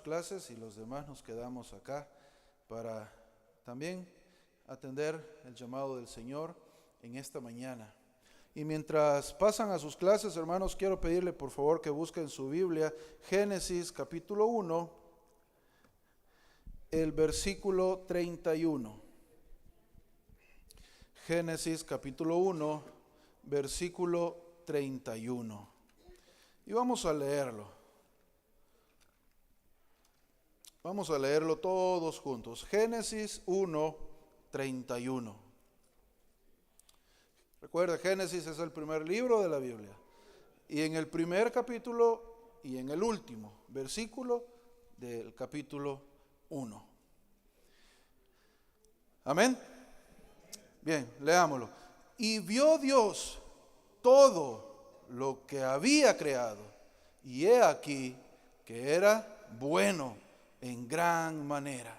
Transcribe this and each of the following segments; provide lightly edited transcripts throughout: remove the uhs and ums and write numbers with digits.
clases y los demás nos quedamos acá para también atender el llamado del Señor en esta mañana. Y mientras pasan a sus clases, hermanos, quiero pedirle por favor que busquen su Biblia, Génesis capítulo 1, el versículo 31. Génesis capítulo 1, versículo 31. Y vamos a leerlo. Vamos a leerlo todos juntos. Génesis 1, 31. Recuerda, Génesis es el primer libro de la Biblia. Y en el primer capítulo y en el último versículo del capítulo 1. Amén. Bien, leámoslo. Y vio Dios todo lo que había creado, y he aquí que era bueno en gran manera.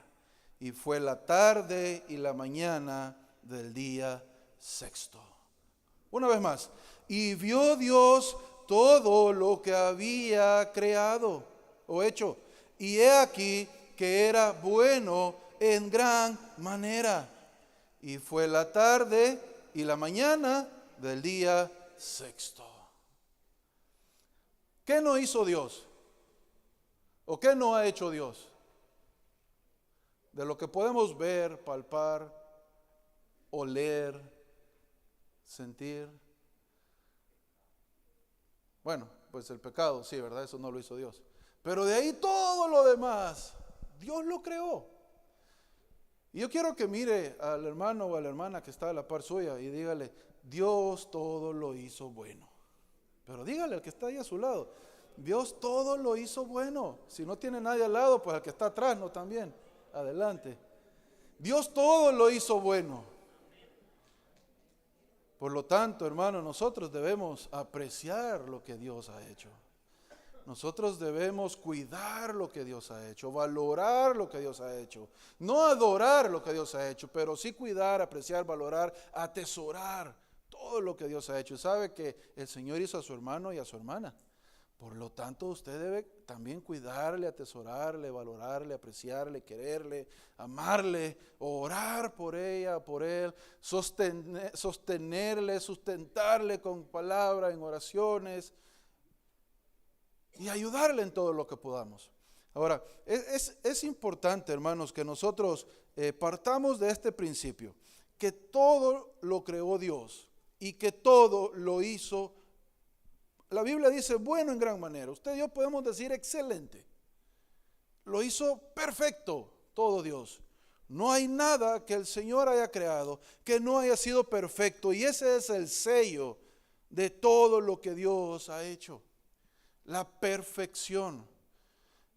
Y fue la tarde y la mañana del día sexto. Una vez más. Y vio Dios todo lo que había creado o hecho, y he aquí que era bueno en gran manera. Y fue la tarde y la mañana del día sexto. ¿Qué no hizo Dios? ¿O qué no ha hecho Dios? De lo que podemos ver, palpar, oler, sentir. Bueno, pues el pecado, sí, ¿verdad? Eso no lo hizo Dios. Pero de ahí todo lo demás, Dios lo creó. Y yo quiero que mire al hermano o a la hermana que está a la par suya y dígale, Dios todo lo hizo bueno. Pero dígale al que está ahí a su lado, Dios todo lo hizo bueno. Si no tiene nadie al lado, pues al que está atrás, no también. Adelante. Dios todo lo hizo bueno. Por lo tanto, hermano, nosotros debemos apreciar lo que Dios ha hecho. Nosotros debemos cuidar lo que Dios ha hecho, valorar lo que Dios ha hecho. No adorar lo que Dios ha hecho, pero sí cuidar, apreciar, valorar, atesorar todo lo que Dios ha hecho. Y sabe que el Señor hizo a su hermano y a su hermana. Por lo tanto, usted debe también cuidarle, atesorarle, valorarle, apreciarle, quererle, amarle, orar por ella, por él, sostenerle, sustentarle con palabra, en oraciones y ayudarle en todo lo que podamos. Ahora, es importante, hermanos, que nosotros partamos de este principio, que todo lo creó Dios y que todo lo hizo. La Biblia dice bueno en gran manera. Usted y yo podemos decir excelente. Lo hizo perfecto todo Dios. No hay nada que el Señor haya creado que no haya sido perfecto. Y ese es el sello de todo lo que Dios ha hecho. La perfección.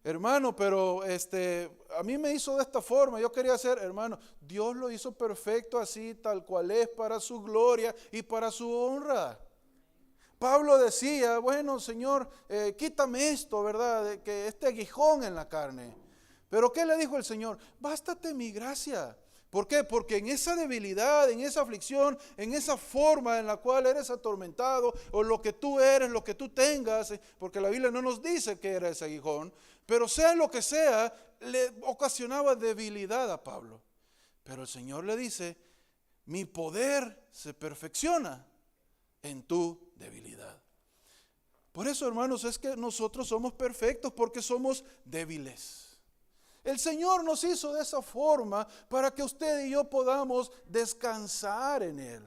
Hermano, pero a mí me hizo de esta forma. Yo quería hacer, hermano, Dios lo hizo perfecto así, tal cual es, para su gloria y para su honra. Pablo decía, bueno, Señor, quítame esto, ¿verdad? De que este aguijón en la carne. Pero ¿qué le dijo el Señor? Bástate mi gracia. ¿Por qué? Porque en esa debilidad, en esa aflicción, en esa forma en la cual eres atormentado, o lo que tú eres, lo que tú tengas, porque la Biblia no nos dice que era ese aguijón, pero sea lo que sea, le ocasionaba debilidad a Pablo. Pero el Señor le dice, mi poder se perfecciona en tu debilidad. Por eso, hermanos, es que nosotros somos perfectos porque somos débiles. El Señor nos hizo de esa forma para que usted y yo podamos descansar en Él.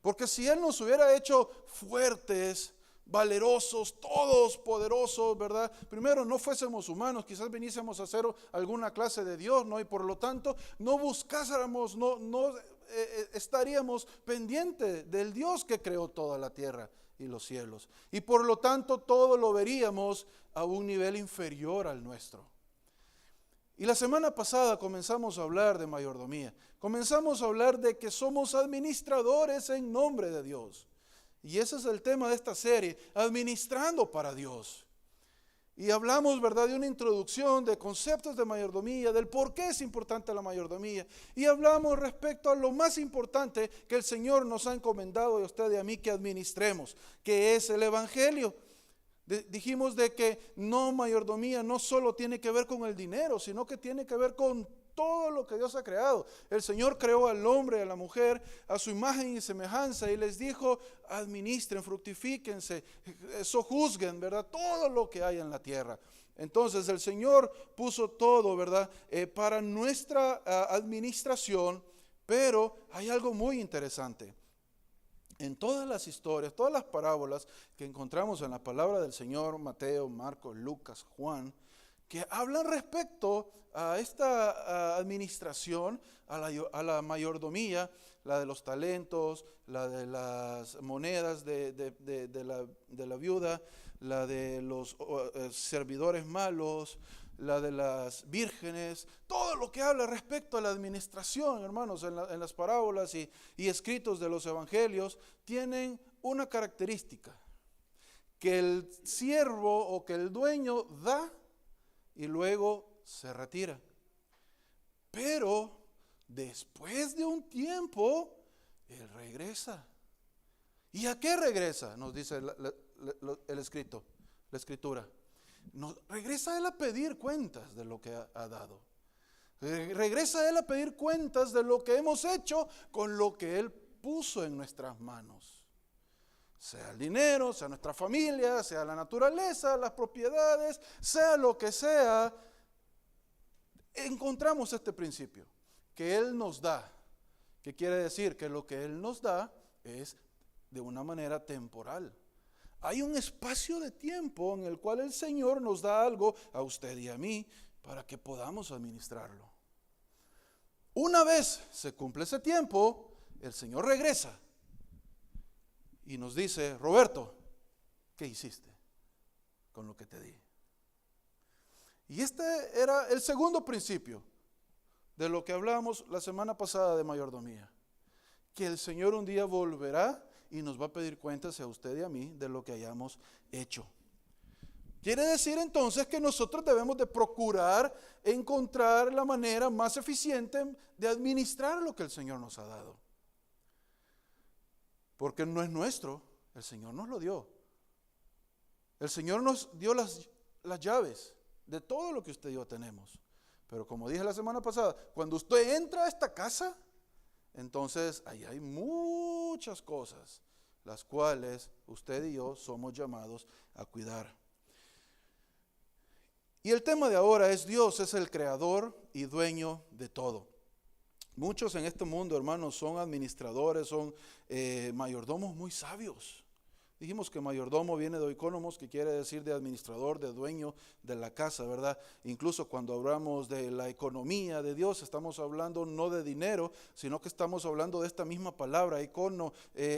Porque si Él nos hubiera hecho fuertes, valerosos, todos poderosos, ¿verdad? Primero, no fuésemos humanos, quizás viniésemos a hacer alguna clase de Dios, ¿no? Y por lo tanto, no buscásemos, no estaríamos pendientes del Dios que creó toda la tierra y los cielos. Y por lo tanto, todo lo veríamos a un nivel inferior al nuestro. Y la semana pasada comenzamos a hablar de mayordomía. Comenzamos a hablar de que somos administradores en nombre de Dios. Y ese es el tema de esta serie, administrando para Dios. Y hablamos, ¿verdad?, de una introducción de conceptos de mayordomía, del por qué es importante la mayordomía. Y hablamos respecto a lo más importante que el Señor nos ha encomendado a usted y a mí que administremos, que es el Evangelio. Dijimos de que no, mayordomía no solo tiene que ver con el dinero, sino que tiene que ver con todo lo que Dios ha creado. El Señor creó al hombre y a la mujer a su imagen y semejanza y les dijo: administren, fructifíquense, sojuzguen, ¿verdad? Todo lo que hay en la tierra. Entonces el Señor puso todo, ¿verdad? Para nuestra administración, pero hay algo muy interesante. En todas las historias, todas las parábolas que encontramos en la palabra del Señor, Mateo, Marcos, Lucas, Juan, que hablan respecto a esta administración, a la mayordomía, la de los talentos, la de las monedas de la viuda, la de los servidores malos, la de las vírgenes, todo lo que habla respecto a la administración, hermanos, en las parábolas y escritos de los evangelios, tienen una característica: que el siervo o que el dueño da y luego se retira. Pero después de un tiempo, él regresa. ¿Y a qué regresa? Nos dice el escrito, la escritura. Regresa él a pedir cuentas de lo que ha dado. Regresa él a pedir cuentas de lo que hemos hecho con lo que él puso en nuestras manos. Sea el dinero, sea nuestra familia, sea la naturaleza, las propiedades, sea lo que sea, encontramos este principio, que Él nos da. ¿Qué quiere decir? Que lo que Él nos da es de una manera temporal. Hay un espacio de tiempo en el cual el Señor nos da algo a usted y a mí para que podamos administrarlo. Una vez se cumple ese tiempo, el Señor regresa y nos dice: Roberto, ¿qué hiciste con lo que te di? Y este era el segundo principio de lo que hablamos la semana pasada de mayordomía. Que el Señor un día volverá y nos va a pedir cuentas a usted y a mí de lo que hayamos hecho. Quiere decir entonces que nosotros debemos de procurar encontrar la manera más eficiente de administrar lo que el Señor nos ha dado. Porque no es nuestro, el Señor nos lo dio. El Señor nos dio las llaves de todo lo que usted y yo tenemos. Pero como dije la semana pasada, cuando usted entra a esta casa, entonces ahí hay muchas cosas, las cuales usted y yo somos llamados a cuidar. Y el tema de ahora es: Dios es el creador y dueño de todo. Muchos en este mundo, hermanos, son administradores, son mayordomos muy sabios. Dijimos que mayordomo viene de oikonomos, que quiere decir de administrador, de dueño de la casa, ¿verdad? Incluso cuando hablamos de la economía de Dios, estamos hablando no de dinero, sino que estamos hablando de esta misma palabra,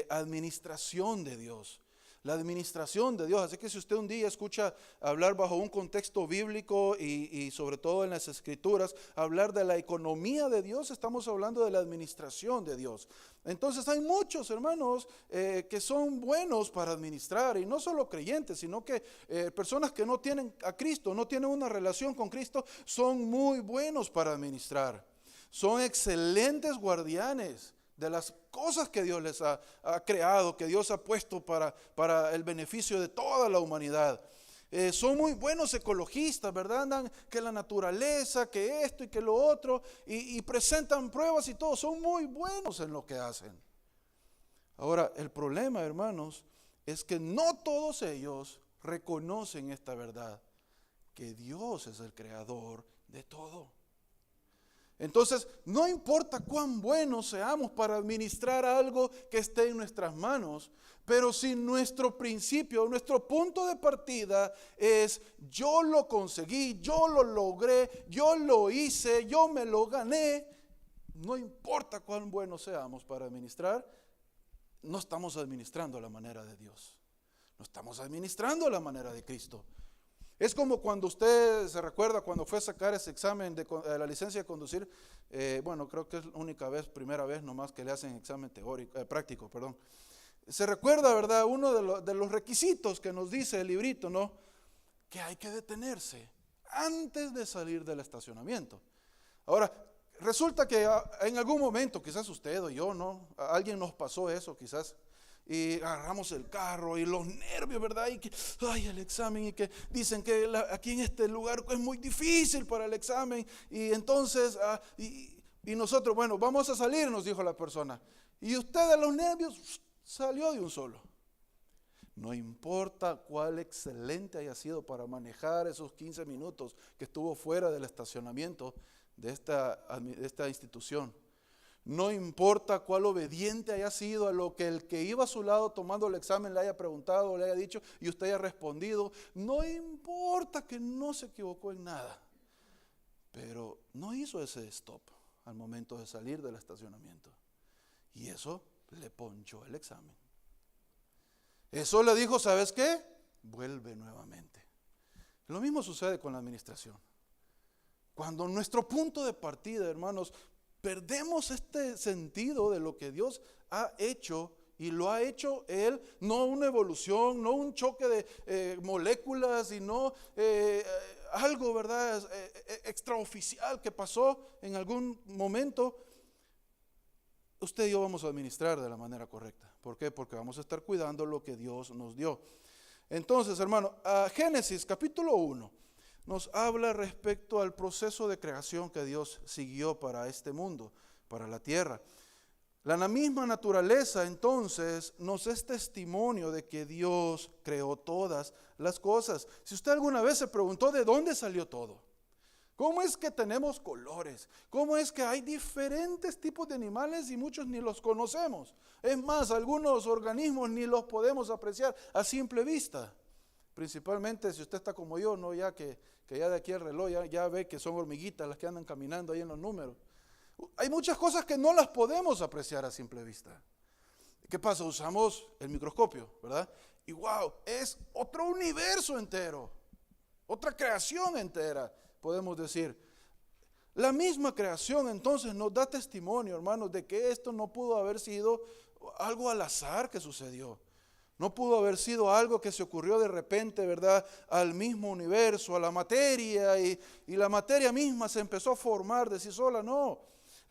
administración de Dios. La administración de Dios. Así que si usted un día escucha hablar bajo un contexto bíblico y sobre todo en las escrituras, hablar de la economía de Dios, estamos hablando de la administración de Dios. Entonces hay muchos hermanos que son buenos para administrar, y no solo creyentes, sino que personas que no tienen a Cristo, no tienen una relación con Cristo, son muy buenos para administrar. Son excelentes guardianes de las cosas que Dios les ha creado, que Dios ha puesto para el beneficio de toda la humanidad. Son muy buenos ecologistas, ¿verdad? Andan que la naturaleza, que esto y que lo otro, y presentan pruebas y todo. Son muy buenos en lo que hacen. Ahora, el problema, hermanos, es que no todos ellos reconocen esta verdad, que Dios es el creador de todo. Entonces, no importa cuán buenos seamos para administrar algo que esté en nuestras manos, pero si nuestro principio, nuestro punto de partida es: yo lo conseguí, yo lo logré, yo lo hice, yo me lo gané, no importa cuán buenos seamos para administrar, no estamos administrando a la manera de Dios, no estamos administrando a la manera de Cristo. Es como cuando usted se recuerda cuando fue a sacar ese examen de la licencia de conducir. Creo que es la única vez, primera vez nomás que le hacen examen práctico. Se recuerda, ¿verdad? Uno de los requisitos que nos dice el librito, ¿no? Que hay que detenerse antes de salir del estacionamiento. Ahora, resulta que en algún momento, quizás usted o yo, ¿no? A alguien nos pasó eso, quizás. y agarramos el carro y los nervios, ¿verdad? Y que, ay, el examen, y que dicen que aquí en este lugar es muy difícil para el examen. Y entonces, y nosotros, bueno, vamos a salir, nos dijo la persona. Y usted de los nervios salió de un solo. No importa cuál excelente haya sido para manejar esos 15 minutos que estuvo fuera del estacionamiento de esta institución. No importa cuál obediente haya sido a lo que el que iba a su lado tomando el examen le haya preguntado o le haya dicho y usted haya respondido. No importa que no se equivocó en nada. Pero no hizo ese stop al momento de salir del estacionamiento. Y eso le ponchó el examen. Eso le dijo, ¿sabes qué? Vuelve nuevamente. Lo mismo sucede con la administración. Cuando nuestro punto de partida, hermanos, perdemos este sentido de lo que Dios ha hecho, y lo ha hecho Él, no una evolución, no un choque de moléculas, sino algo, ¿verdad? Extraoficial que pasó en algún momento. Usted y yo vamos a administrar de la manera correcta. ¿Por qué? Porque vamos a estar cuidando lo que Dios nos dio. Entonces, hermano, Génesis capítulo 1 nos habla respecto al proceso de creación que Dios siguió para este mundo, para la tierra. La misma naturaleza entonces nos es testimonio de que Dios creó todas las cosas. Si usted alguna vez se preguntó de dónde salió todo, ¿cómo es que tenemos colores? ¿Cómo es que hay diferentes tipos de animales y muchos ni los conocemos? Es más, algunos organismos ni los podemos apreciar a simple vista. Principalmente si usted está como yo, ¿no? Ya que ya de aquí el reloj ya ve que son hormiguitas las que andan caminando ahí en los números. Hay muchas cosas que no las podemos apreciar a simple vista. ¿Qué pasa? Usamos el microscopio, ¿verdad? Y wow, es otro universo entero, otra creación entera, podemos decir. La misma creación entonces nos da testimonio, hermanos, de que esto no pudo haber sido algo al azar que sucedió. No pudo haber sido algo que se ocurrió de repente, ¿verdad? Al mismo universo, a la materia, y la materia misma se empezó a formar de sí sola. No,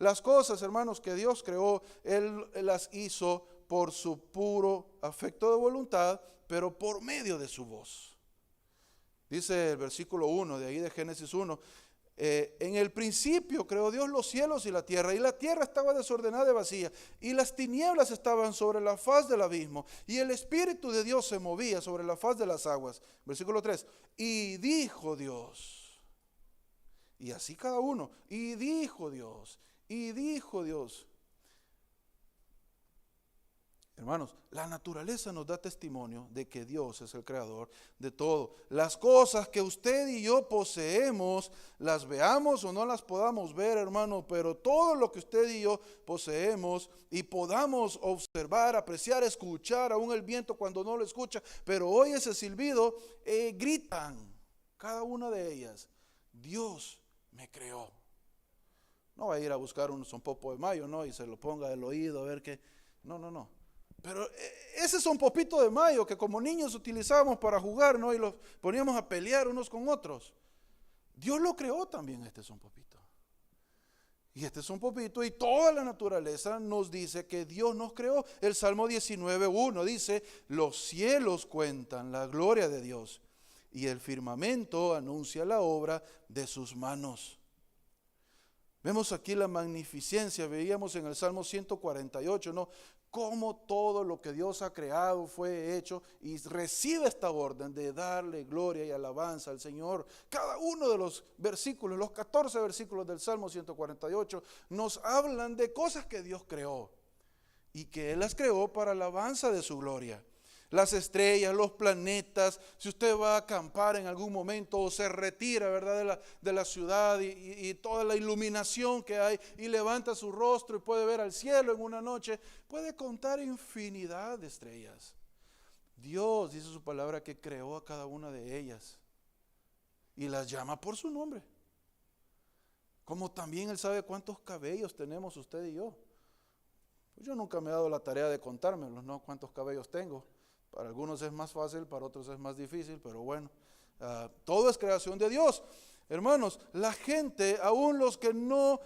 las cosas, hermanos, que Dios creó, Él las hizo por su puro afecto de voluntad, pero por medio de su voz. Dice el versículo 1 de ahí de Génesis 1, en el principio creó Dios los cielos y la tierra estaba desordenada y vacía, y las tinieblas estaban sobre la faz del abismo, y el Espíritu de Dios se movía sobre la faz de las aguas. Versículo 3, y dijo Dios, y así cada uno, y dijo Dios. Hermanos, la naturaleza nos da testimonio de que Dios es el creador de todo. Las cosas que usted y yo poseemos, las veamos o no las podamos ver, hermano, pero todo lo que usted y yo poseemos y podamos observar, apreciar, escuchar, aún el viento cuando no lo escucha, pero oye ese silbido, gritan, cada una de ellas, Dios me creó. No va a ir a buscar un sonpopo de mayo, ¿no? Y se lo ponga del oído a ver qué. No. Pero ese sonpopito de mayo que como niños utilizábamos para jugar, ¿no? Y los poníamos a pelear unos con otros. Dios lo creó también, este sonpopito. Y este sonpopito y toda la naturaleza nos dice que Dios nos creó. El Salmo 19:1 dice, los cielos cuentan la gloria de Dios y el firmamento anuncia la obra de sus manos. Vemos aquí la magnificencia, veíamos en el Salmo 148, ¿no? Cómo todo lo que Dios ha creado fue hecho y recibe esta orden de darle gloria y alabanza al Señor. Cada uno de los versículos, los 14 versículos del Salmo 148 nos hablan de cosas que Dios creó y que Él las creó para alabanza de su gloria. Las estrellas, los planetas, si usted va a acampar en algún momento o se retira, ¿verdad? de la ciudad y toda la iluminación que hay y levanta su rostro y puede ver al cielo en una noche, puede contar infinidad de estrellas. Dios, dice su palabra, que creó a cada una de ellas y las llama por su nombre. Como también Él sabe cuántos cabellos tenemos usted y yo. Pues yo nunca me he dado la tarea de contármelos, ¿no? Cuántos cabellos tengo. Para algunos es más fácil, para otros es más difícil, pero bueno, todo es creación de Dios. Hermanos, la gente, aún los que no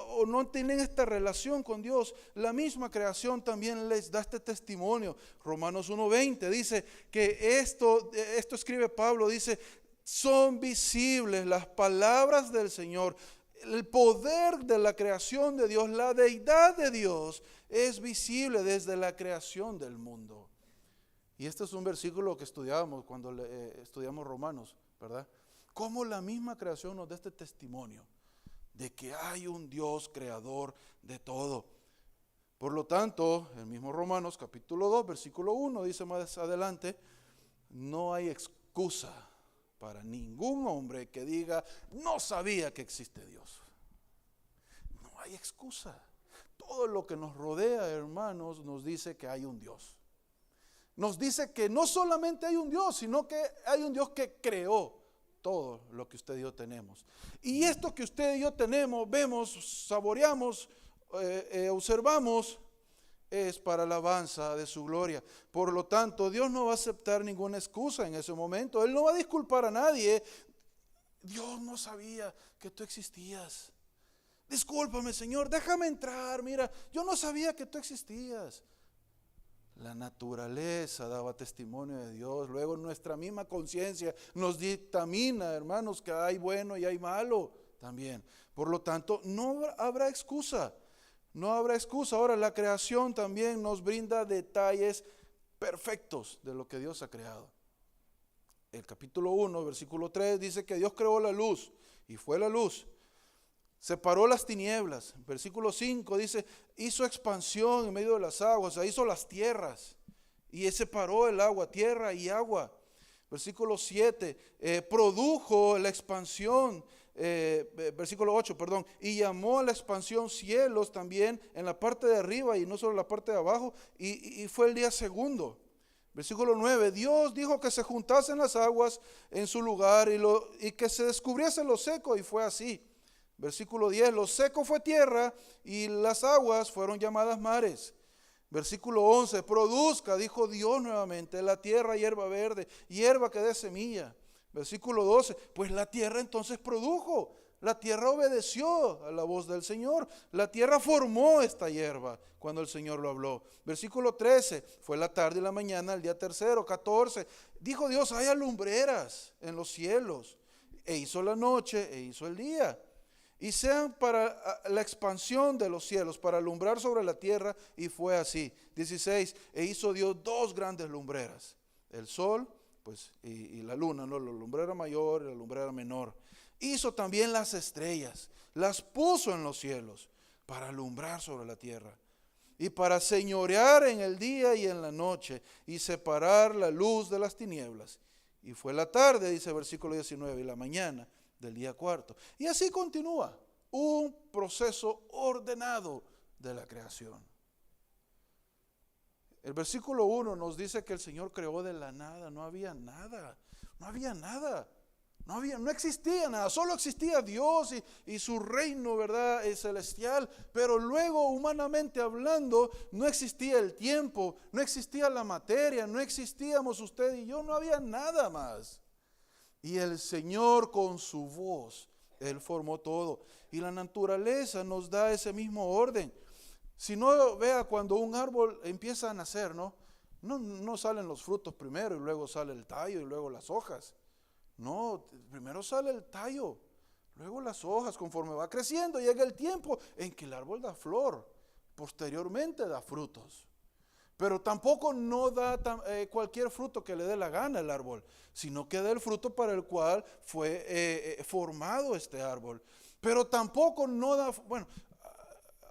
o no tienen esta relación con Dios, la misma creación también les da este testimonio. Romanos 1:20 dice que esto escribe Pablo, dice, son visibles las palabras del Señor, el poder de la creación de Dios, la deidad de Dios es visible desde la creación del mundo. Y este es un versículo que estudiábamos cuando estudiamos Romanos, ¿verdad? Cómo la misma creación nos da este testimonio de que hay un Dios creador de todo. Por lo tanto, el mismo Romanos capítulo 2, versículo 1 dice más adelante, no hay excusa para ningún hombre que diga, no sabía que existe Dios. No hay excusa. Todo lo que nos rodea, hermanos, nos dice que hay un Dios. Nos dice que no solamente hay un Dios, sino que hay un Dios que creó todo lo que usted y yo tenemos. Y esto que usted y yo tenemos, vemos, saboreamos, observamos, es para alabanza de su gloria. Por lo tanto, Dios no va a aceptar ninguna excusa en ese momento. Él no va a disculpar a nadie. Dios no sabía que tú existías. Discúlpame, Señor, déjame entrar. Mira, yo no sabía que tú existías. La naturaleza daba testimonio de Dios. Luego nuestra misma conciencia nos dictamina, hermanos, que hay bueno y hay malo también. Por lo tanto, no habrá excusa. No habrá excusa. Ahora, la creación también nos brinda detalles perfectos de lo que Dios ha creado. El capítulo 1, versículo 3 dice que Dios creó la luz y fue la luz. Separó las tinieblas. Versículo 5 dice, hizo expansión en medio de las aguas, o sea, hizo las tierras y separó el agua, tierra y agua. Versículo 7, produjo la expansión, versículo 8, perdón, y llamó a la expansión cielos también en la parte de arriba y no solo en la parte de abajo, y fue el día segundo. Versículo 9, Dios dijo que se juntasen las aguas en su lugar y que se descubriese lo seco, y fue así. Versículo 10, lo seco fue tierra y las aguas fueron llamadas mares. Versículo 11, produzca, dijo Dios nuevamente, la tierra hierba verde, hierba que dé semilla. Versículo 12, pues la tierra entonces produjo, la tierra obedeció a la voz del Señor, la tierra formó esta hierba cuando el Señor lo habló. Versículo 13, fue la tarde y la mañana, el día tercero. 14, dijo Dios, haya lumbreras en los cielos, e hizo la noche, e hizo el día. Y sean para la expansión de los cielos, para alumbrar sobre la tierra, y fue así. 16, e hizo Dios dos grandes lumbreras, el sol pues, y la luna, ¿no? La lumbrera mayor y la lumbrera menor. Hizo también las estrellas, las puso en los cielos, para alumbrar sobre la tierra, y para señorear en el día y en la noche, y separar la luz de las tinieblas. Y fue la tarde, dice versículo 19, y la mañana del día cuarto. Y así continúa un proceso ordenado de la creación. El versículo 1 nos dice que el Señor creó de la nada. No había nada, no había nada, no existía nada, solo existía Dios y su reino, ¿verdad?, celestial. Pero luego, humanamente hablando, no existía el tiempo, no existía la materia, no existíamos usted y yo, no había nada más. Y el Señor con su voz, Él formó todo. Y la naturaleza nos da ese mismo orden. Si no, vea, cuando un árbol empieza a nacer, no salen los frutos primero y luego sale el tallo y luego las hojas. No, primero sale el tallo, luego las hojas. Conforme va creciendo, llega el tiempo en que el árbol da flor, posteriormente da frutos. Pero tampoco no da cualquier fruto que le dé la gana el árbol, sino que da el fruto para el cual fue formado este árbol. Pero tampoco no da, bueno,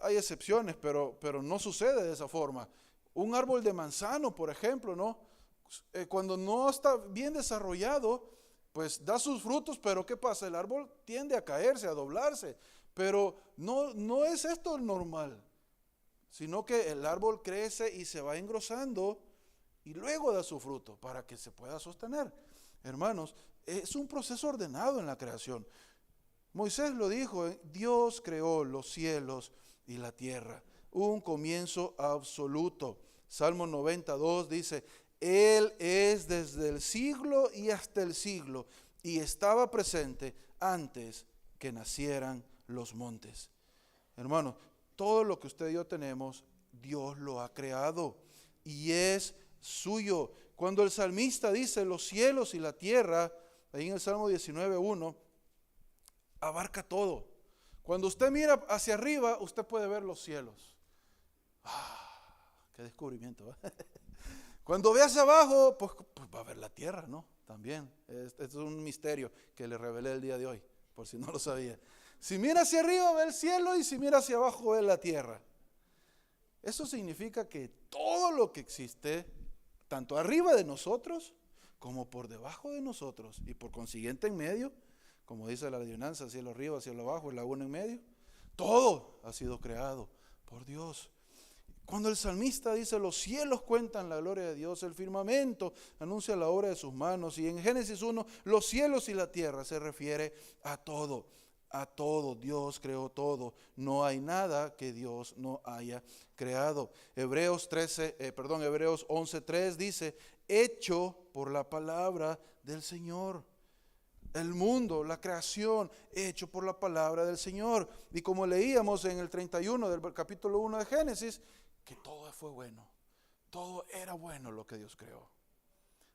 hay excepciones, pero no sucede de esa forma. Un árbol de manzano, por ejemplo, cuando no está bien desarrollado, pues da sus frutos, pero ¿qué pasa? El árbol tiende a caerse, a doblarse, pero no es esto el normal, sino que el árbol crece y se va engrosando y luego da su fruto para que se pueda sostener. Hermanos, es un proceso ordenado en la creación. Moisés lo dijo, Dios creó los cielos y la tierra, un comienzo absoluto. Salmo 92 dice, Él es desde el siglo y hasta el siglo, y estaba presente antes que nacieran los montes. Hermanos, todo lo que usted y yo tenemos, Dios lo ha creado y es suyo. Cuando el salmista dice los cielos y la tierra, ahí en el Salmo 19:1, abarca todo. Cuando usted mira hacia arriba, usted puede ver los cielos. Qué descubrimiento, ¿eh? Cuando ve hacia abajo, pues va a ver la tierra, ¿no? También. Es un misterio que le revelé el día de hoy, por si no lo sabía. Si mira hacia arriba, ve el cielo, y si mira hacia abajo, ve la tierra. Eso significa que todo lo que existe, tanto arriba de nosotros, como por debajo de nosotros, y por consiguiente en medio, como dice la adivinanza, cielo arriba, cielo abajo, la una en medio, todo ha sido creado por Dios. Cuando el salmista dice los cielos cuentan la gloria de Dios, el firmamento anuncia la obra de sus manos, y en Génesis 1 los cielos y la tierra se refiere a todo. A todo, Dios creó todo. No hay nada que Dios no haya creado. Hebreos 11:3 dice, hecho por la palabra del Señor. El mundo, la creación, hecho por la palabra del Señor. Y como leíamos en el 31 del capítulo 1 de Génesis, que todo fue bueno. Todo era bueno lo que Dios creó.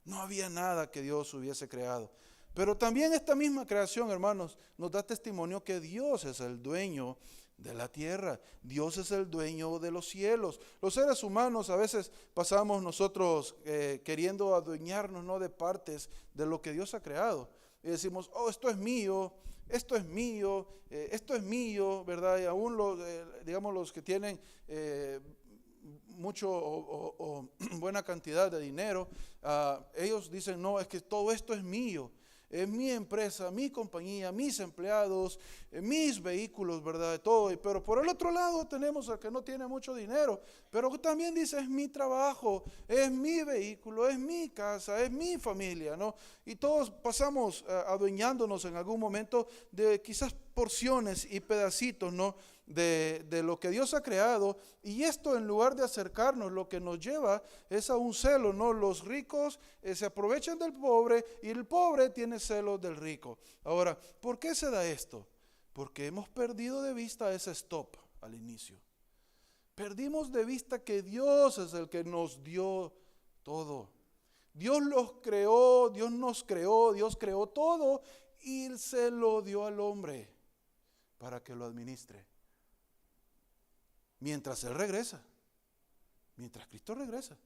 No había nada que Dios hubiese creado. Pero también esta misma creación, hermanos, nos da testimonio que Dios es el dueño de la tierra. Dios es el dueño de los cielos. Los seres humanos a veces pasamos nosotros queriendo adueñarnos, ¿no?, de partes de lo que Dios ha creado. Y decimos, esto es mío, esto es mío, esto es mío, ¿verdad? Y aún los que tienen mucho o buena cantidad de dinero, ellos dicen, no, es que todo esto es mío. Es mi empresa, mi compañía, mis empleados, mis vehículos, ¿verdad? Todo. Pero por el otro lado tenemos al que no tiene mucho dinero, pero también dice, es mi trabajo, es mi vehículo, es mi casa, es mi familia, ¿no? Y todos pasamos adueñándonos en algún momento de quizás porciones y pedacitos, ¿no?, de lo que Dios ha creado. Y esto, en lugar de acercarnos, lo que nos lleva es a un celo, ¿no? Los ricos se aprovechan del pobre y el pobre tiene celos del rico. Ahora, ¿por qué se da esto? Porque hemos perdido de vista ese stop al inicio. Perdimos de vista que Dios es el que nos dio todo. Dios los creó, Dios nos creó, Dios creó todo y se lo dio al hombre para que lo administre. Mientras Él regresa, mientras Cristo regresa.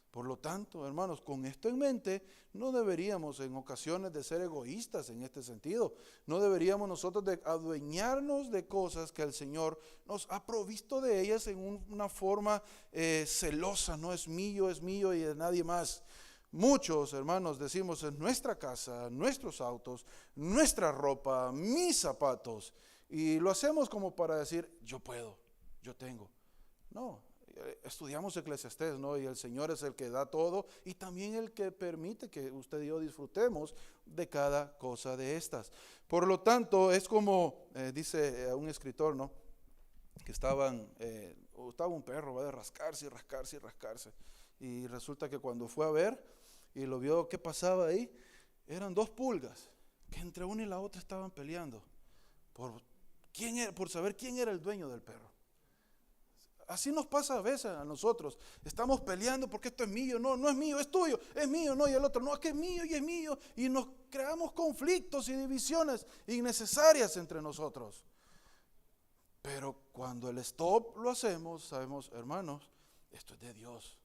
Por lo tanto, hermanos, con esto en mente, no deberíamos en ocasiones de ser egoístas en este sentido. No deberíamos nosotros de adueñarnos de cosas que el Señor nos ha provisto de ellas en una forma celosa. No es mío y de nadie más. Muchos, hermanos, decimos, es nuestra casa, nuestros autos, nuestra ropa, mis zapatos. Y lo hacemos como para decir, yo puedo. Yo tengo. No, estudiamos Eclesiastés, ¿no? Y el Señor es el que da todo y también el que permite que usted y yo disfrutemos de cada cosa de estas. Por lo tanto, es como dice un escritor, ¿no?, que estaba un perro, va de rascarse y rascarse y rascarse. Y resulta que cuando fue a ver y lo vio, ¿qué pasaba ahí? Eran 2 pulgas que entre una y la otra estaban peleando por saber quién era el dueño del perro. Así nos pasa a veces a nosotros. Estamos peleando porque esto es mío. No, no es mío, es tuyo. Es mío, no, y el otro, no, es que es mío y es mío. Y nos creamos conflictos y divisiones innecesarias entre nosotros. Pero cuando el stop lo hacemos, sabemos, hermanos, esto es de Dios.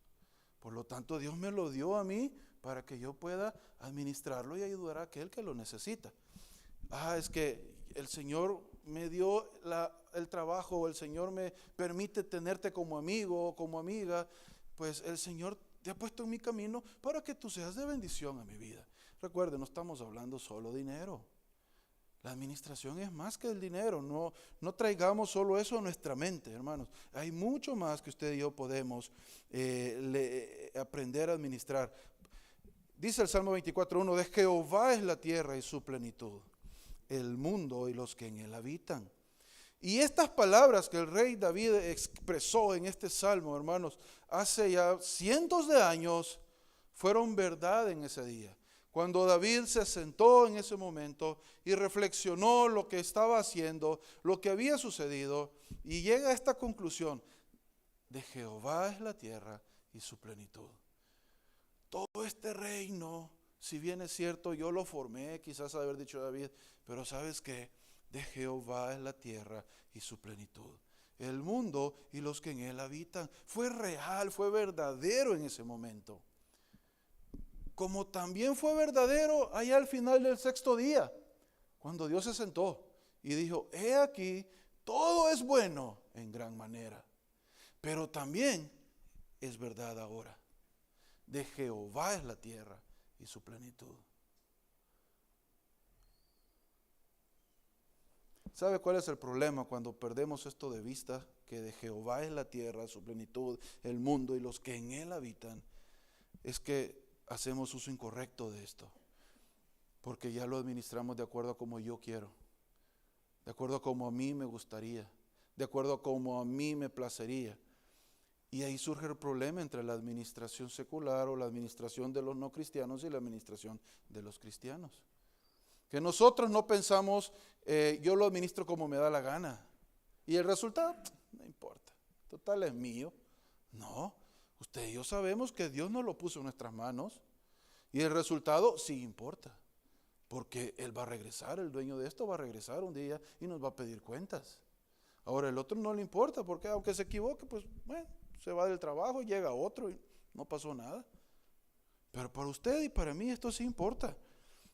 Por lo tanto, Dios me lo dio a mí para que yo pueda administrarlo y ayudar a aquel que lo necesita. Es que el Señor me dio el trabajo, el Señor me permite tenerte como amigo o como amiga, pues el Señor te ha puesto en mi camino para que tú seas de bendición a mi vida. Recuerden, no estamos hablando solo de dinero. La administración es más que el dinero. No traigamos solo eso a nuestra mente, hermanos. Hay mucho más que usted y yo podemos aprender a administrar. Dice el Salmo 24:1, de Jehová es la tierra y su plenitud, el mundo y los que en él habitan. Y estas palabras que el rey David expresó en este salmo, hermanos, hace ya cientos de años, fueron verdad en ese día. Cuando David se sentó en ese momento y reflexionó lo que estaba haciendo, lo que había sucedido, y llega a esta conclusión: de Jehová es la tierra y su plenitud. Todo este reino, si bien es cierto, yo lo formé, quizás haber dicho David, pero ¿sabes qué? De Jehová es la tierra y su plenitud. El mundo y los que en él habitan. Fue real, fue verdadero en ese momento. Como también fue verdadero allá al final del sexto día, cuando Dios se sentó y dijo: he aquí, todo es bueno en gran manera. Pero también es verdad ahora. De Jehová es la tierra y su plenitud. ¿Sabe cuál es el problema cuando perdemos esto de vista? Que de Jehová es la tierra, su plenitud, el mundo y los que en él habitan. Es que hacemos uso incorrecto de esto, porque ya lo administramos de acuerdo a como yo quiero, de acuerdo a como a mí me gustaría, de acuerdo a como a mí me placería. Y ahí surge el problema entre la administración secular o la administración de los no cristianos y la administración de los cristianos. Que nosotros no pensamos, yo lo administro como me da la gana. Y el resultado, no importa, total es mío. No, usted y yo sabemos que Dios nos lo puso en nuestras manos. Y el resultado sí importa. Porque Él va a regresar, el dueño de esto va a regresar un día y nos va a pedir cuentas. Ahora el otro no le importa, porque aunque se equivoque, pues bueno, se va del trabajo, llega otro y no pasó nada. Pero para usted y para mí esto sí importa.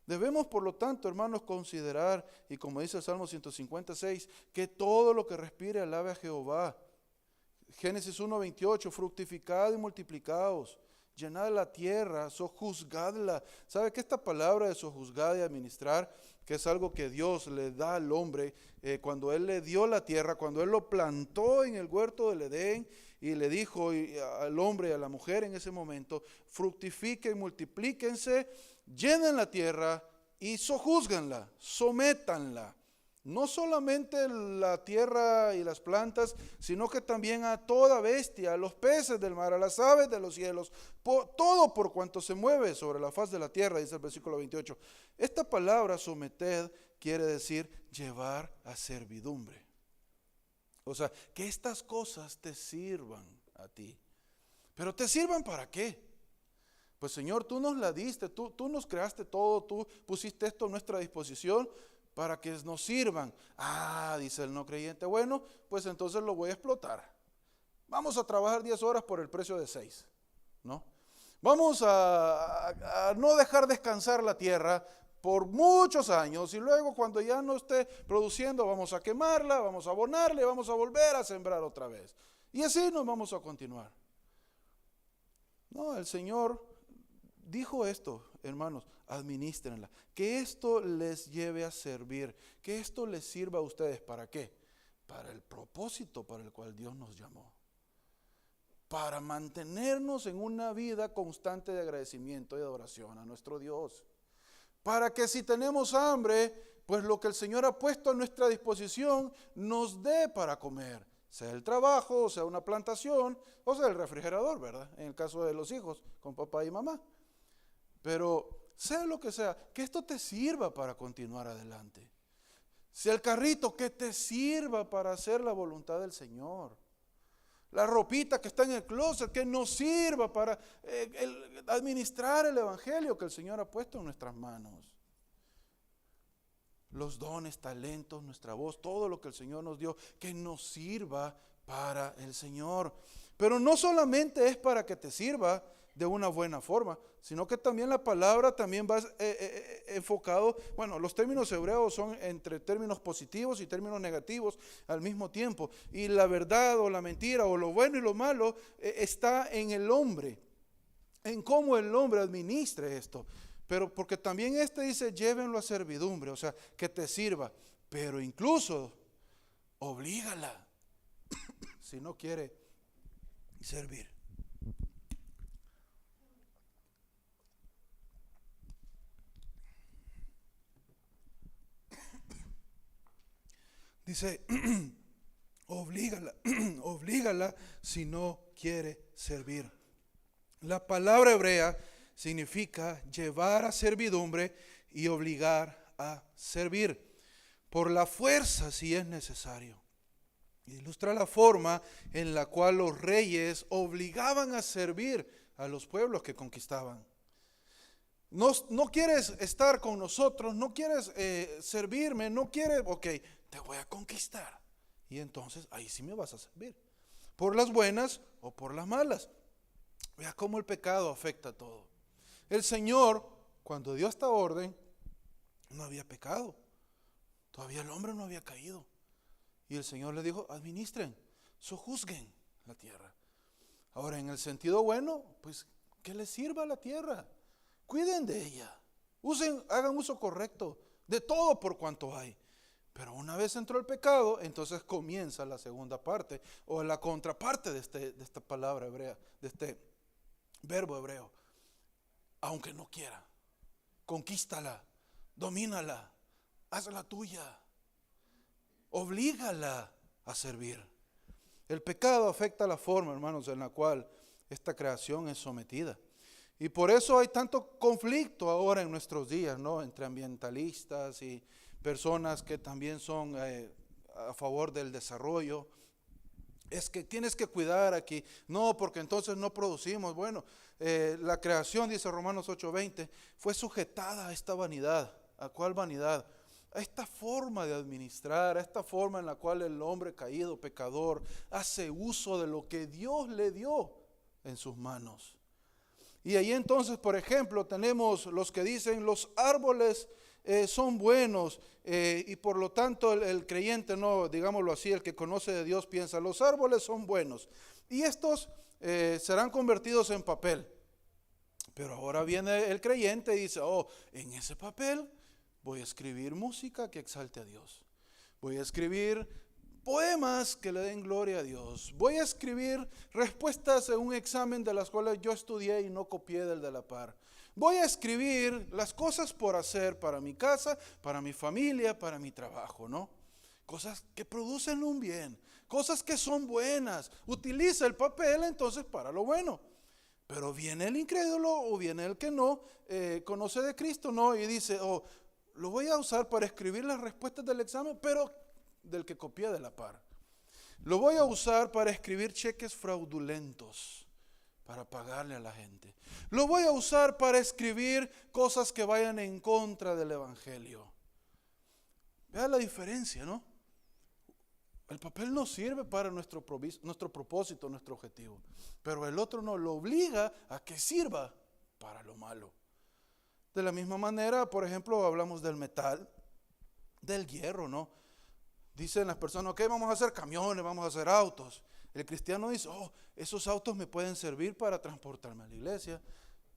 Debemos, por lo tanto, hermanos, considerar, y como dice el Salmo 156, que todo lo que respire alabe a Jehová. Génesis 1:28, fructificad y multiplicaos, llenad la tierra, sojuzgadla. ¿Sabe que esta palabra de sojuzgar y administrar, que es algo que Dios le da al hombre, cuando Él le dio la tierra, cuando Él lo plantó en el huerto del Edén, y le dijo al hombre y a la mujer en ese momento: fructifiquen, multiplíquense, llenen la tierra y sojúzganla, sométanla. No solamente la tierra y las plantas, sino que también a toda bestia, a los peces del mar, a las aves de los cielos, todo por cuanto se mueve sobre la faz de la tierra, dice el versículo 28. Esta palabra someted quiere decir llevar a servidumbre. O sea, que estas cosas te sirvan a ti. ¿Pero te sirvan para qué? Pues Señor, tú nos la diste, tú nos creaste todo, tú pusiste esto a nuestra disposición para que nos sirvan. Dice el no creyente, bueno, pues entonces lo voy a explotar. Vamos a trabajar 10 horas por el precio de 6, ¿no? Vamos a no dejar descansar la tierra por muchos años, y luego cuando ya no esté produciendo vamos a quemarla, vamos a abonarle, vamos a volver a sembrar otra vez. Y así nos vamos a continuar. No, el Señor dijo esto, hermanos: administrenla, que esto les lleve a servir, que esto les sirva a ustedes. ¿Para qué? Para el propósito para el cual Dios nos llamó. Para mantenernos en una vida constante de agradecimiento y adoración a nuestro Dios. Para que si tenemos hambre, pues lo que el Señor ha puesto a nuestra disposición nos dé para comer. Sea el trabajo, sea una plantación, o sea el refrigerador, ¿verdad? En el caso de los hijos, con papá y mamá. Pero sea lo que sea, que esto te sirva para continuar adelante. Sea el carrito, que te sirva para hacer la voluntad del Señor. La ropita que está en el closet, que nos sirva para administrar el evangelio que el Señor ha puesto en nuestras manos. Los dones, talentos, nuestra voz, todo lo que el Señor nos dio, que nos sirva para el Señor. Pero no solamente es para que te sirva de una buena forma, sino que también la palabra también va enfocado, bueno, los términos hebreos son entre términos positivos y términos negativos al mismo tiempo, y la verdad o la mentira o lo bueno y lo malo está en el hombre, en cómo el hombre administre esto. Pero porque también dice: llévenlo a servidumbre, o sea, que te sirva, pero incluso oblígala si no quiere servir. Dice, oblígala si no quiere servir. La palabra hebrea significa llevar a servidumbre y obligar a servir, por la fuerza si es necesario. Ilustra la forma en la cual los reyes obligaban a servir a los pueblos que conquistaban. No quieres estar con nosotros, no quieres servirme, no quieres, ok, te voy a conquistar. Y entonces ahí sí me vas a servir, por las buenas o por las malas. Vea cómo el pecado afecta a todo. El Señor, cuando dio esta orden, no había pecado. Todavía el hombre no había caído. Y el Señor le dijo, administren, sojuzguen la tierra. Ahora, en el sentido bueno, pues que les sirva la tierra. Cuiden de ella. Hagan uso correcto de todo por cuanto hay. Pero una vez entró el pecado, entonces comienza la segunda parte, o la contraparte de esta palabra hebrea, de este verbo hebreo. Aunque no quiera, conquístala, domínala, hazla tuya, oblígala a servir. El pecado afecta la forma, hermanos, en la cual esta creación es sometida. Y por eso hay tanto conflicto ahora en nuestros días, ¿no? Entre ambientalistas y personas que también son a favor del desarrollo. Es que tienes que cuidar aquí. No, porque entonces no producimos. Bueno, la creación, dice Romanos 8:20, fue sujetada a esta vanidad. ¿A cuál vanidad? A esta forma de administrar, a esta forma en la cual el hombre caído, pecador, hace uso de lo que Dios le dio en sus manos. Y ahí entonces, por ejemplo, tenemos los que dicen los árboles son buenos y por lo tanto el creyente, no, digámoslo así, el que conoce de Dios piensa, los árboles son buenos y estos serán convertidos en papel. Pero ahora viene el creyente y dice, oh, en ese papel voy a escribir música que exalte a Dios. Voy a escribir poemas que le den gloria a Dios. Voy a escribir respuestas en un examen de las cuales yo estudié y no copié del de la par. Voy a escribir las cosas por hacer para mi casa, para mi familia, para mi trabajo, ¿no? Cosas que producen un bien, cosas que son buenas. Utiliza el papel entonces para lo bueno. Pero viene el incrédulo o viene el que no conoce de Cristo, ¿no? Y dice, oh, lo voy a usar para escribir las respuestas del examen, pero del que copié de la par. Lo voy a usar para escribir cheques fraudulentos, para pagarle a la gente. Lo voy a usar para escribir cosas que vayan en contra del evangelio. Vea la diferencia, ¿no? El papel no sirve para nuestro propósito, nuestro objetivo. Pero el otro no, lo obliga a que sirva para lo malo. De la misma manera, por ejemplo, hablamos del metal, del hierro, ¿no? Dicen las personas, ok, vamos a hacer camiones, vamos a hacer autos. El cristiano dice, oh, esos autos me pueden servir para transportarme a la iglesia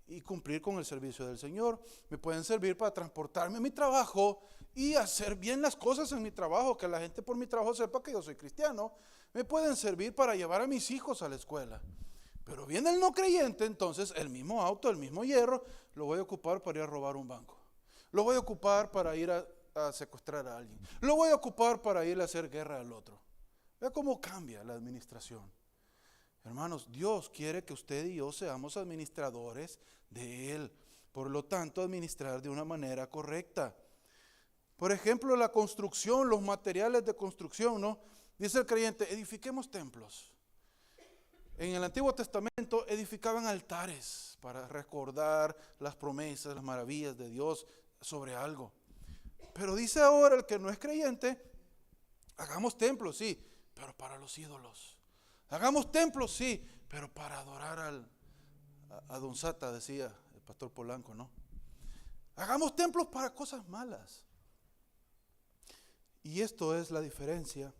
y cumplir con el servicio del Señor. Me pueden servir para transportarme a mi trabajo y hacer bien las cosas en mi trabajo, que la gente por mi trabajo sepa que yo soy cristiano. Me pueden servir para llevar a mis hijos a la escuela. Pero viene el no creyente, entonces el mismo auto, el mismo hierro, lo voy a ocupar para ir a robar un banco. Lo voy a ocupar para ir a secuestrar a alguien. Lo voy a ocupar para ir a hacer guerra al otro. Vea cómo cambia la administración. Hermanos, Dios quiere que usted y yo seamos administradores de Él. Por lo tanto, administrar de una manera correcta. Por ejemplo, la construcción, los materiales de construcción, ¿no? Dice el creyente, edifiquemos templos. En el Antiguo Testamento edificaban altares para recordar las promesas, las maravillas de Dios sobre algo. Pero dice ahora el que no es creyente, hagamos templos, sí, pero para los ídolos. Hagamos templos, sí, pero para adorar a Don Sata, decía el pastor Polanco, ¿no? Hagamos templos para cosas malas. Y esto es la diferencia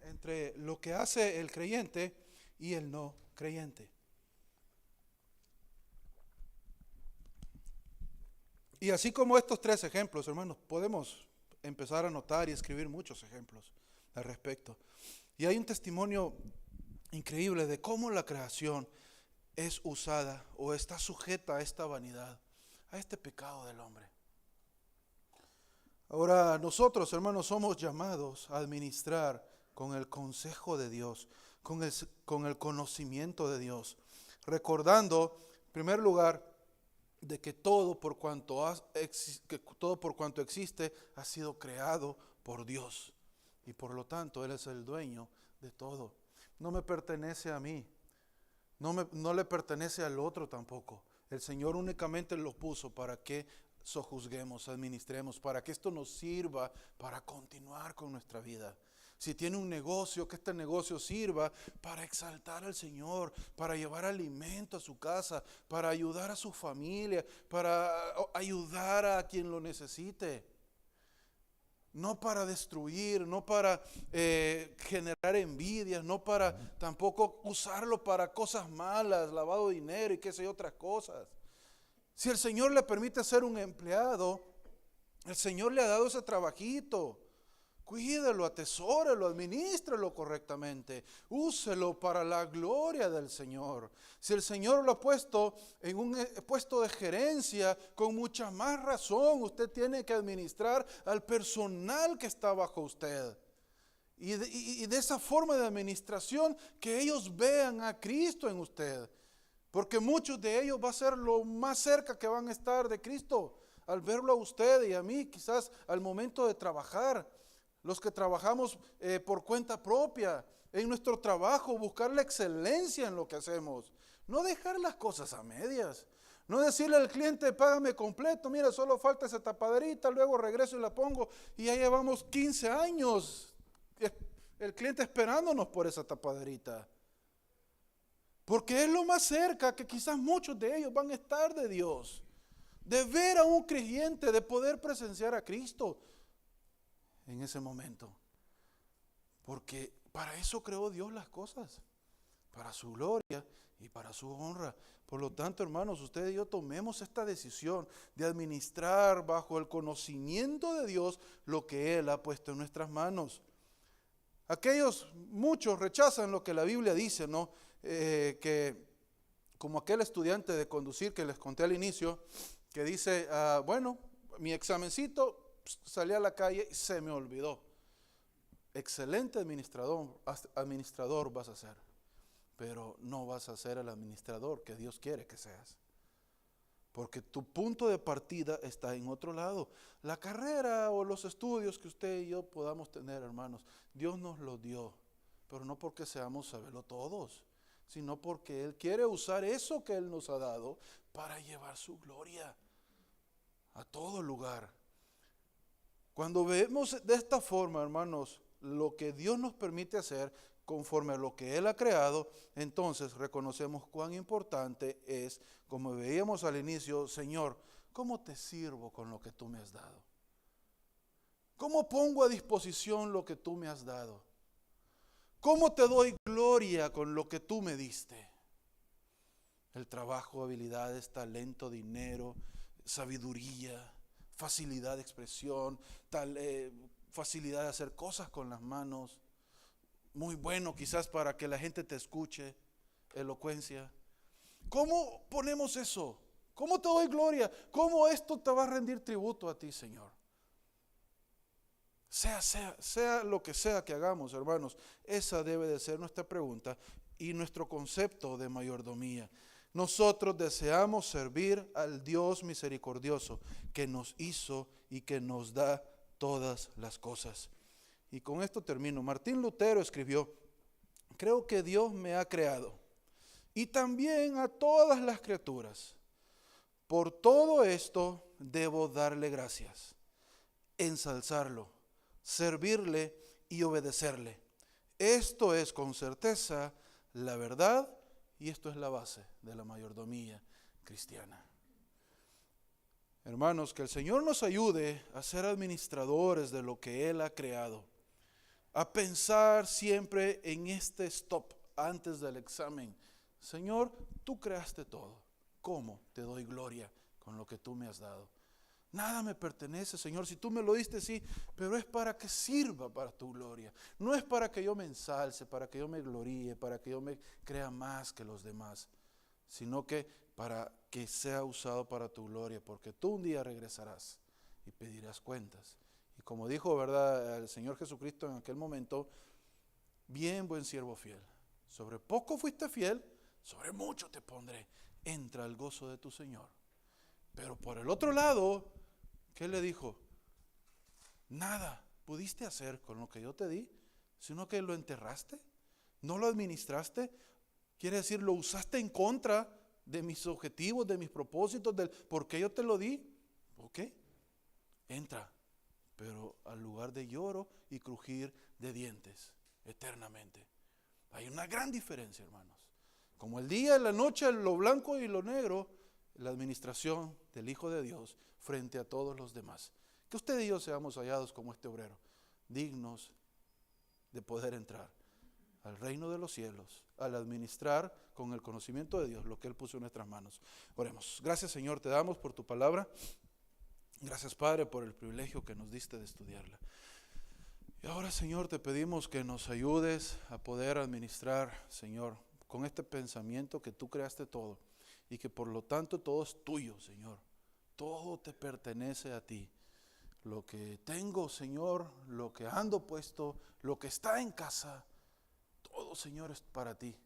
entre lo que hace el creyente y el no creyente. Y así como estos tres ejemplos, hermanos, podemos empezar a notar y escribir muchos ejemplos al respecto. Y hay un testimonio increíble de cómo la creación es usada o está sujeta a esta vanidad, a este pecado del hombre. Ahora nosotros, hermanos, somos llamados a administrar con el consejo de Dios, con el conocimiento de Dios, recordando, en primer lugar, de que todo por cuanto existe ha sido creado por Dios. Y por lo tanto, Él es el dueño de todo. No me pertenece a mí. No le pertenece al otro tampoco. El Señor únicamente lo puso para que sojuzguemos, administremos, para que esto nos sirva para continuar con nuestra vida. Si tiene un negocio, que este negocio sirva para exaltar al Señor, para llevar alimento a su casa, para ayudar a su familia, para ayudar a quien lo necesite. No para destruir, no para generar envidias, no para tampoco usarlo para cosas malas, lavado de dinero y qué sé yo, otras cosas. Si el Señor le permite ser un empleado, el Señor le ha dado ese trabajito. Cuídelo, atesórelo, administrelo correctamente. Úselo para la gloria del Señor. Si el Señor lo ha puesto en un puesto de gerencia, con mucha más razón usted tiene que administrar al personal que está bajo usted. Y de esa forma de administración, que ellos vean a Cristo en usted. Porque muchos de ellos va a ser lo más cerca que van a estar de Cristo. Al verlo a usted y a mí, quizás al momento de trabajar. Los que trabajamos por cuenta propia, en nuestro trabajo, buscar la excelencia en lo que hacemos. No dejar las cosas a medias. No decirle al cliente, págame completo, mira, solo falta esa tapaderita, luego regreso y la pongo. Y ya llevamos 15 años el cliente esperándonos por esa tapaderita. Porque es lo más cerca que quizás muchos de ellos van a estar de Dios. De ver a un creyente, de poder presenciar a Cristo en ese momento. Porque para eso creó Dios las cosas, para su gloria y para su honra. Por lo tanto, hermanos, usted y yo tomemos esta decisión de administrar bajo el conocimiento de Dios lo que Él ha puesto en nuestras manos. Muchos rechazan lo que la Biblia dice, ¿no? Que como aquel estudiante de conducir que les conté al inicio, que dice, bueno, mi examencito, salí a la calle y se me olvidó. Excelente administrador vas a ser, pero no vas a ser el administrador que Dios quiere que seas. Porque tu punto de partida está en otro lado. La carrera o los estudios que usted y yo podamos tener, hermanos, Dios nos los dio, pero no porque seamos sabelotodos, sino porque Él quiere usar eso que Él nos ha dado para llevar su gloria a todo lugar. Cuando vemos de esta forma, hermanos, lo que Dios nos permite hacer conforme a lo que Él ha creado, entonces reconocemos cuán importante es, como veíamos al inicio, Señor, ¿cómo te sirvo con lo que tú me has dado? ¿Cómo pongo a disposición lo que tú me has dado? ¿Cómo te doy gloria con lo que tú me diste? El trabajo, habilidades, talento, dinero, sabiduría, facilidad de expresión, facilidad de hacer cosas con las manos, muy bueno quizás para que la gente te escuche, elocuencia. ¿Cómo ponemos eso? ¿Cómo te doy gloria? ¿Cómo esto te va a rendir tributo a ti, Señor? Sea lo que sea que hagamos, hermanos, esa debe de ser nuestra pregunta y nuestro concepto de mayordomía. Nosotros deseamos servir al Dios misericordioso que nos hizo y que nos da todas las cosas. Y con esto termino. Martín Lutero escribió, creo que Dios me ha creado y también a todas las criaturas. Por todo esto debo darle gracias, ensalzarlo, servirle y obedecerle. Esto es con certeza la verdad y esto es la base de la mayordomía cristiana. Hermanos, que el Señor nos ayude a ser administradores de lo que Él ha creado, a pensar siempre en este stop antes del examen. Señor, tú creaste todo. ¿Cómo te doy gloria con lo que tú me has dado? Nada me pertenece, Señor. Si tú me lo diste, sí, pero es para que sirva para tu gloria. No es para que yo me ensalce, para que yo me gloríe, para que yo me crea más que los demás, sino que para que sea usado para tu gloria, porque tú un día regresarás y pedirás cuentas. Y como dijo, ¿verdad?, el Señor Jesucristo en aquel momento, bien buen siervo fiel. Sobre poco fuiste fiel, sobre mucho te pondré, entra al gozo de tu Señor. Pero por el otro lado, ¿qué le dijo? Nada pudiste hacer con lo que yo te di, sino que lo enterraste, no lo administraste. Quiere decir, lo usaste en contra de mis objetivos, de mis propósitos, del por qué yo te lo di. Ok, entra, pero al lugar de lloro y crujir de dientes eternamente. Hay una gran diferencia, hermanos. Como el día y la noche, lo blanco y lo negro, la administración del Hijo de Dios frente a todos los demás. Que usted y yo seamos hallados como este obrero, dignos de poder entrar al reino de los cielos, al administrar con el conocimiento de Dios lo que Él puso en nuestras manos. Oremos. Gracias, Señor, te damos por tu palabra. Gracias, Padre, por el privilegio que nos diste de estudiarla. Y ahora, Señor, te pedimos que nos ayudes a poder administrar, Señor, con este pensamiento que tú creaste todo y que por lo tanto todo es tuyo, Señor. Todo te pertenece a ti. Lo que tengo, Señor, lo que ando puesto, lo que está en casa, todo, Señor, es para ti.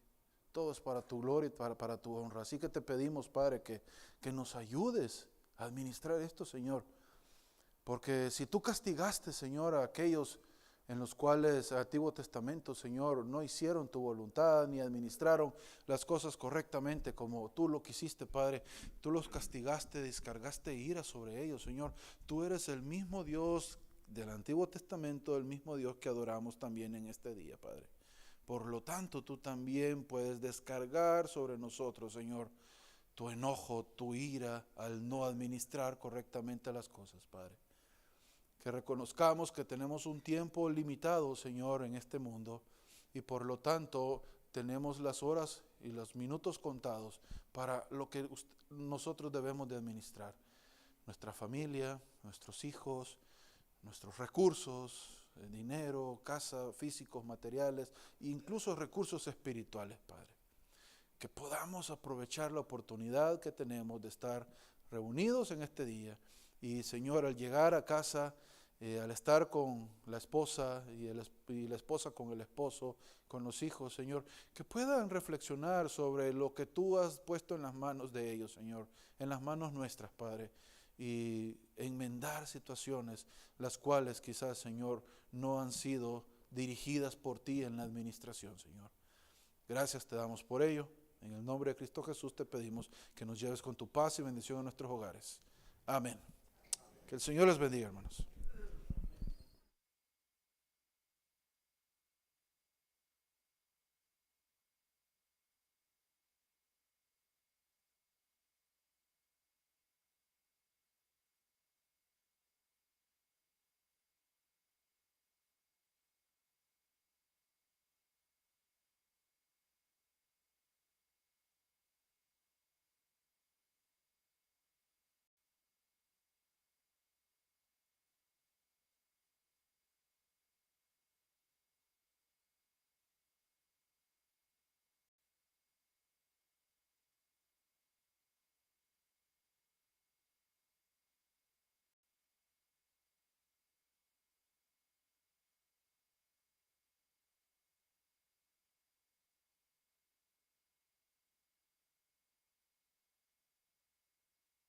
Todo es para tu gloria y para tu honra. Así que te pedimos, Padre, que nos ayudes a administrar esto, Señor. Porque si tú castigaste, Señor, a aquellos en los cuales el Antiguo Testamento, Señor, no hicieron tu voluntad ni administraron las cosas correctamente como tú lo quisiste, Padre, tú los castigaste, descargaste ira sobre ellos, Señor. Tú eres el mismo Dios del Antiguo Testamento, el mismo Dios que adoramos también en este día, Padre. Por lo tanto, tú también puedes descargar sobre nosotros, Señor, tu enojo, tu ira al no administrar correctamente las cosas, Padre. Que reconozcamos que tenemos un tiempo limitado, Señor, en este mundo y por lo tanto tenemos las horas y los minutos contados para lo que nosotros debemos de administrar. Nuestra familia, nuestros hijos, nuestros recursos, dinero, casa, físicos, materiales, incluso recursos espirituales, Padre. Que podamos aprovechar la oportunidad que tenemos de estar reunidos en este día. Y, Señor, al llegar a casa, al estar con la esposa y la esposa con el esposo, con los hijos, Señor, que puedan reflexionar sobre lo que tú has puesto en las manos de ellos, Señor, en las manos nuestras, Padre, y enmendar situaciones las cuales quizás, Señor, no han sido dirigidas por ti en la administración, Señor. Gracias te damos por ello. En el nombre de Cristo Jesús te pedimos que nos lleves con tu paz y bendición a nuestros hogares. Amén. Que el Señor les bendiga, hermanos.